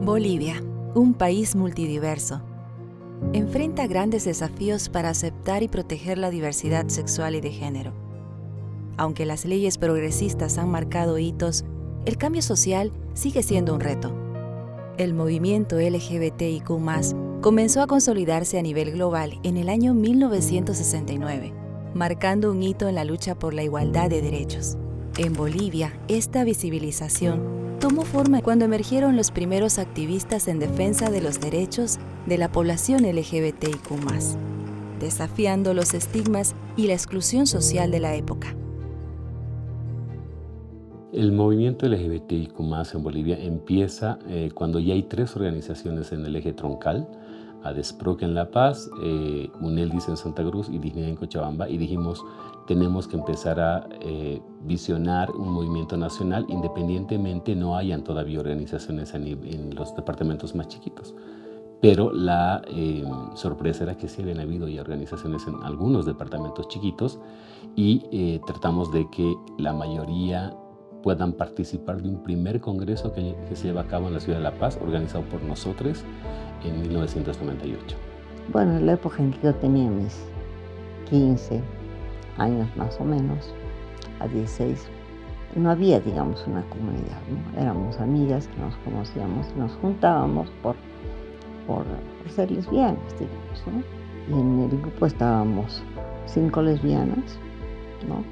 Bolivia, un país multidiverso, enfrenta grandes desafíos para aceptar y proteger la diversidad sexual y de género. Aunque las leyes progresistas han marcado hitos, el cambio social sigue siendo un reto. El movimiento LGBTIQ+, comenzó a consolidarse a nivel global en el año 1969, marcando un hito en la lucha por la igualdad de derechos. En Bolivia, esta visibilización tomó forma cuando emergieron los primeros activistas en defensa de los derechos de la población LGBTIQ+, desafiando los estigmas y la exclusión social de la época. El movimiento LGBTIQ+ en Bolivia empieza cuando ya hay 3 organizaciones en el eje troncal: ADESPROC en La Paz, UNELDIS en Santa Cruz y Dignidad en Cochabamba, y dijimos, tenemos que empezar a visionar un movimiento nacional, independientemente no hayan todavía organizaciones en los departamentos más chiquitos. Pero la sorpresa era que sí habían habido ya organizaciones en algunos departamentos chiquitos, y tratamos de que la mayoría puedan participar de un primer congreso que se lleva a cabo en la ciudad de La Paz, organizado por nosotros en 1998. Bueno, en la época en que yo tenía mis 15 años más o menos, a 16, no había, digamos, una comunidad, ¿no? Éramos amigas que nos conocíamos y nos juntábamos por ser lesbianas, digamos, ¿no? Y en el grupo estábamos 5 lesbianas, ¿no?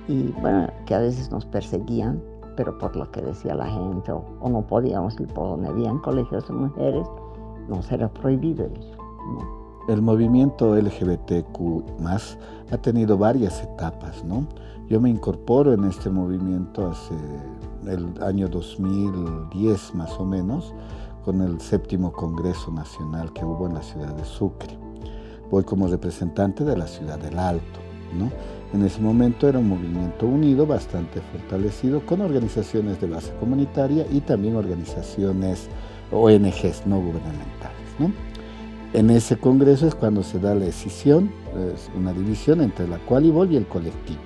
Y bueno, que a veces nos perseguían, pero por lo que decía la gente, o no podíamos ir por donde habían colegios de mujeres, nos era prohibido ir, ¿no? El movimiento LGBTQ+ ha tenido varias etapas, ¿no? Yo me incorporo en este movimiento hace el año 2010 más o menos, con el 7º Congreso Nacional que hubo en la ciudad de Sucre. Voy como representante de la ciudad del Alto, ¿no? En ese momento era un movimiento unido, bastante fortalecido, con organizaciones de base comunitaria y también organizaciones ONGs no gubernamentales, ¿no? En ese congreso es cuando se da la decisión, una división entre la Qualibol y el colectivo,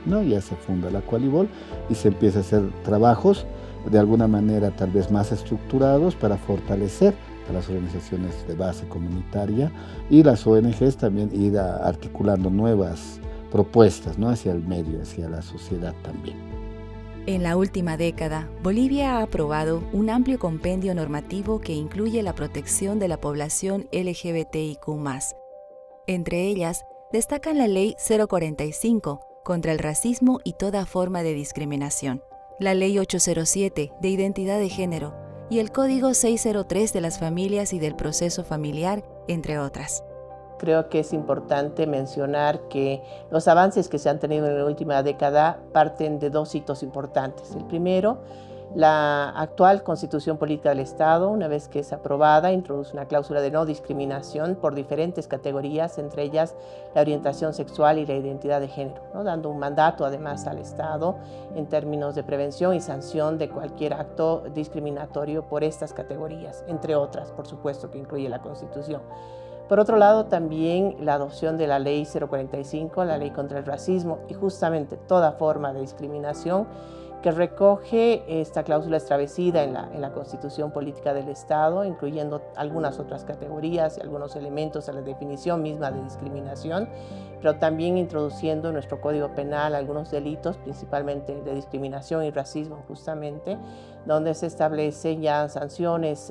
¿no? Ya se funda la Qualibol y se empieza a hacer trabajos de alguna manera tal vez más estructurados para fortalecer a las organizaciones de base comunitaria, y las ONGs también ir articulando nuevas propuestas, ¿no? Hacia el medio, hacia la sociedad también. En la última década, Bolivia ha aprobado un amplio compendio normativo que incluye la protección de la población LGBTIQ+. Entre ellas, destacan la Ley 045 contra el racismo y toda forma de discriminación, la Ley 807 de identidad de género y el Código 603 de las familias y del proceso familiar, entre otras. Creo que es importante mencionar que los avances que se han tenido en la última década parten de 2 hitos importantes. El primero, la actual Constitución Política del Estado, una vez que es aprobada, introduce una cláusula de no discriminación por diferentes categorías, entre ellas la orientación sexual y la identidad de género, ¿no? Dando un mandato además al Estado en términos de prevención y sanción de cualquier acto discriminatorio por estas categorías, entre otras, por supuesto, que incluye la Constitución. Por otro lado, también la adopción de la Ley 045, la Ley contra el Racismo y justamente toda forma de discriminación, que recoge esta cláusula establecida en la Constitución Política del Estado, incluyendo algunas otras categorías y algunos elementos a la definición misma de discriminación, pero también introduciendo en nuestro Código Penal algunos delitos, principalmente de discriminación y racismo justamente, donde se establecen ya sanciones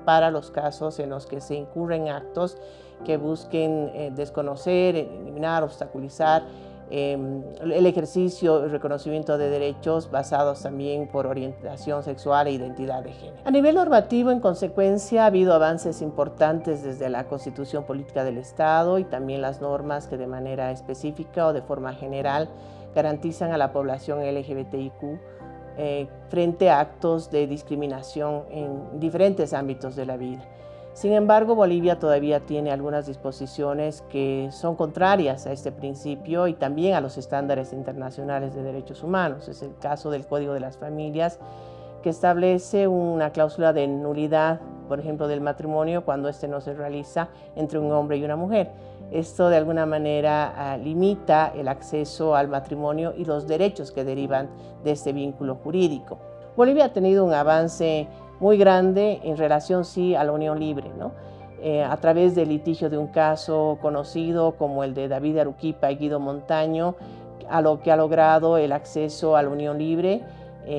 para los casos en los que se incurren actos que busquen desconocer, eliminar, obstaculizar el ejercicio y reconocimiento de derechos basados también por orientación sexual e identidad de género. A nivel normativo, en consecuencia, ha habido avances importantes desde la Constitución Política del Estado y también las normas que de manera específica o de forma general garantizan a la población LGBTIQ frente a actos de discriminación en diferentes ámbitos de la vida. Sin embargo, Bolivia todavía tiene algunas disposiciones que son contrarias a este principio y también a los estándares internacionales de derechos humanos. Es el caso del Código de las Familias, que establece una cláusula de nulidad, por ejemplo, del matrimonio cuando este no se realiza entre un hombre y una mujer. Esto de alguna manera limita el acceso al matrimonio y los derechos que derivan de este vínculo jurídico. Bolivia ha tenido un avance muy grande en relación sí a la unión libre, ¿no? A través del litigio de un caso conocido como el de David Aruquipa y Guido Montaño, a lo que ha logrado el acceso a la unión libre,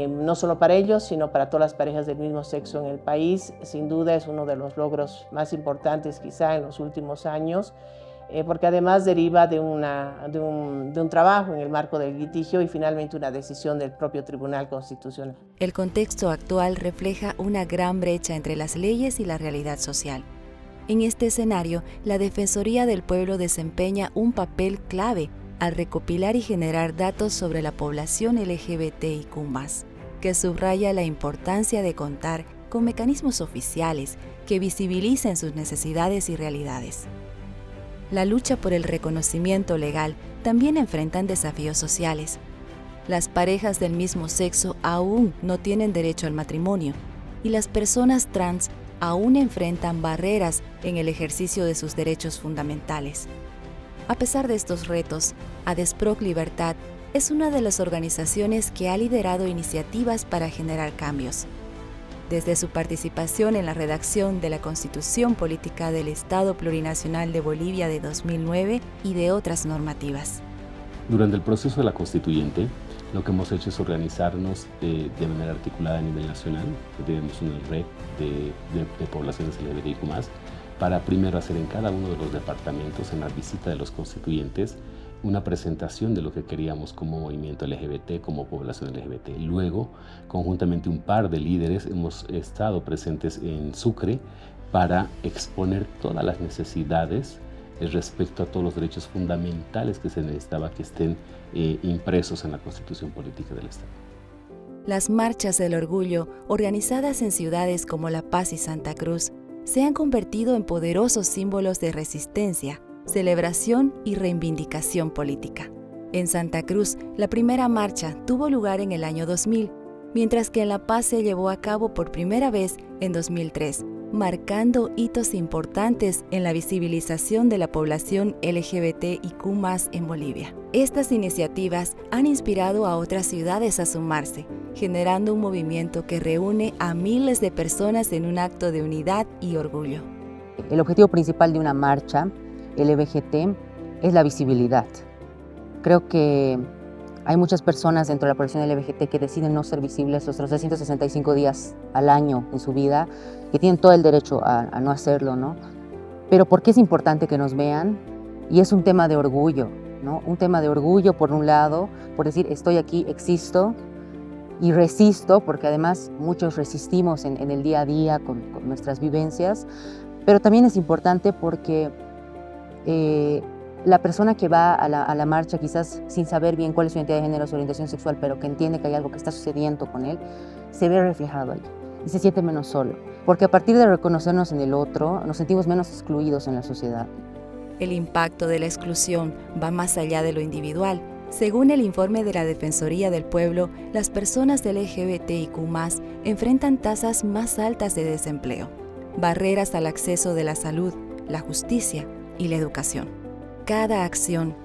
no solo para ellos, sino para todas las parejas del mismo sexo en el país. Sin duda es uno de los logros más importantes quizá en los últimos años, porque además deriva de un trabajo en el marco del litigio y finalmente una decisión del propio Tribunal Constitucional. El contexto actual refleja una gran brecha entre las leyes y la realidad social. En este escenario, la Defensoría del Pueblo desempeña un papel clave al recopilar y generar datos sobre la población LGBTIQ+, que subraya la importancia de contar con mecanismos oficiales que visibilicen sus necesidades y realidades. La lucha por el reconocimiento legal también enfrentan desafíos sociales. Las parejas del mismo sexo aún no tienen derecho al matrimonio y las personas trans aún enfrentan barreras en el ejercicio de sus derechos fundamentales. A pesar de estos retos, ADESPROC Libertad es una de las organizaciones que ha liderado iniciativas para generar cambios. Desde su participación en la redacción de la Constitución Política del Estado Plurinacional de Bolivia de 2009 y de otras normativas. Durante el proceso de la Constituyente, lo que hemos hecho es organizarnos de manera articulada a nivel nacional. Tenemos una red de poblaciones LGBTIQ+, para primero hacer en cada uno de los departamentos, en la visita de los constituyentes, una presentación de lo que queríamos como movimiento LGBT, como población LGBT. Luego, conjuntamente un par de líderes hemos estado presentes en Sucre para exponer todas las necesidades respecto a todos los derechos fundamentales que se necesitaba que estén impresos en la Constitución Política del Estado. Las marchas del orgullo, organizadas en ciudades como La Paz y Santa Cruz, se han convertido en poderosos símbolos de resistencia, celebración y reivindicación política. En Santa Cruz, la primera marcha tuvo lugar en el año 2000, mientras que en La Paz se llevó a cabo por primera vez en 2003, marcando hitos importantes en la visibilización de la población LGBTIQ+ en Bolivia. Estas iniciativas han inspirado a otras ciudades a sumarse, generando un movimiento que reúne a miles de personas en un acto de unidad y orgullo. El objetivo principal de una marcha LGBTI es la visibilidad. Creo que hay muchas personas dentro de la población LGBT que deciden no ser visibles los 365 días al año en su vida, que tienen todo el derecho a no hacerlo, ¿no? Pero ¿por qué es importante que nos vean? Y es un tema de orgullo, ¿no? Un tema de orgullo por un lado, por decir estoy aquí, existo y resisto, porque además muchos resistimos en el día a día con nuestras vivencias, pero también es importante porque la persona que va a la marcha quizás sin saber bien cuál es su identidad de género, su orientación sexual, pero que entiende que hay algo que está sucediendo con él, se ve reflejado allí y se siente menos solo, porque a partir de reconocernos en el otro, nos sentimos menos excluidos en la sociedad. El impacto de la exclusión va más allá de lo individual. Según el informe de la Defensoría del Pueblo, las personas LGBTIQ+ enfrentan tasas más altas de desempleo, barreras al acceso de la salud, la justicia y la educación. Cada acción,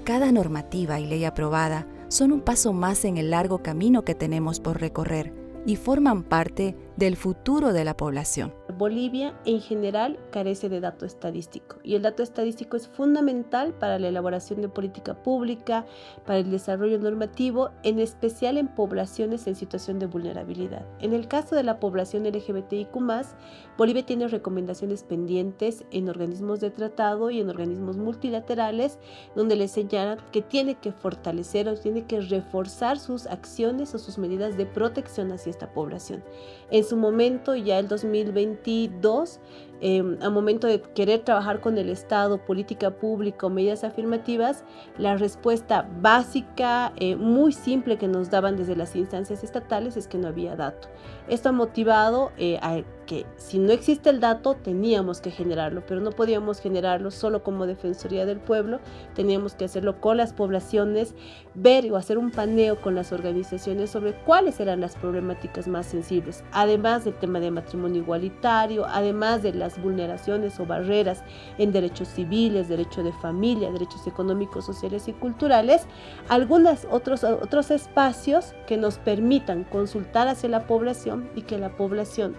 cada normativa y ley aprobada son un paso más en el largo camino que tenemos por recorrer y forman parte del futuro de la población. Bolivia en general carece de dato estadístico y el dato estadístico es fundamental para la elaboración de política pública, para el desarrollo normativo, en especial en poblaciones en situación de vulnerabilidad. En el caso de la población LGBTIQ+, Bolivia tiene recomendaciones pendientes en organismos de tratado y en organismos multilaterales donde le señalan que tiene que fortalecer o tiene que reforzar sus acciones o sus medidas de protección hacia esta población. En su momento, ya el 2022, a momento de querer trabajar con el Estado, política pública o medidas afirmativas, la respuesta básica, muy simple que nos daban desde las instancias estatales es que no había dato. Esto ha motivado a que si no existe el dato teníamos que generarlo, pero no podíamos generarlo solo como Defensoría del Pueblo, teníamos que hacerlo con las poblaciones, ver o hacer un paneo con las organizaciones sobre cuáles eran las problemáticas más sensibles, además del tema de matrimonio igualitario, además de las vulneraciones o barreras en derechos civiles, derecho de familia, derechos económicos, sociales y culturales, algunos otros espacios que nos permitan consultar hacia la población y que la población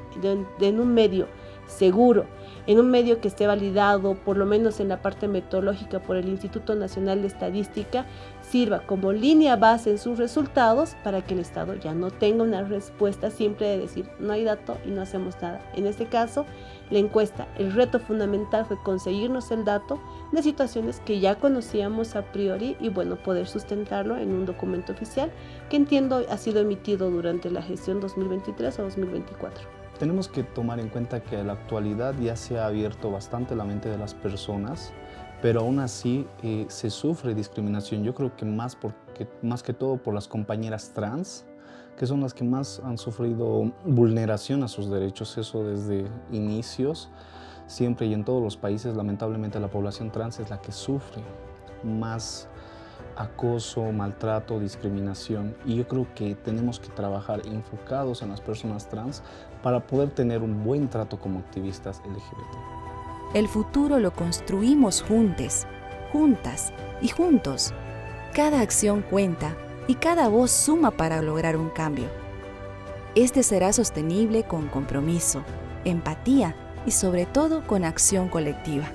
en un medio seguro, en un medio que esté validado, por lo menos en la parte metodológica por el Instituto Nacional de Estadística, sirva como línea base en sus resultados para que el Estado ya no tenga una respuesta simple de decir no hay dato y no hacemos nada. En este caso, la encuesta, el reto fundamental fue conseguirnos el dato de situaciones que ya conocíamos a priori y bueno, poder sustentarlo en un documento oficial que entiendo ha sido emitido durante la gestión 2023 o 2024. Tenemos que tomar en cuenta que en la actualidad ya se ha abierto bastante la mente de las personas, pero aún así se sufre discriminación. Yo creo que más que todo por las compañeras trans, que son las que más han sufrido vulneración a sus derechos, eso desde inicios. Siempre y en todos los países, lamentablemente, la población trans es la que sufre más acoso, maltrato, discriminación, y yo creo que tenemos que trabajar enfocados en las personas trans para poder tener un buen trato como activistas LGBT. El futuro lo construimos juntas y juntos. Cada acción cuenta y cada voz suma para lograr un cambio. Este será sostenible con compromiso, empatía y sobre todo con acción colectiva.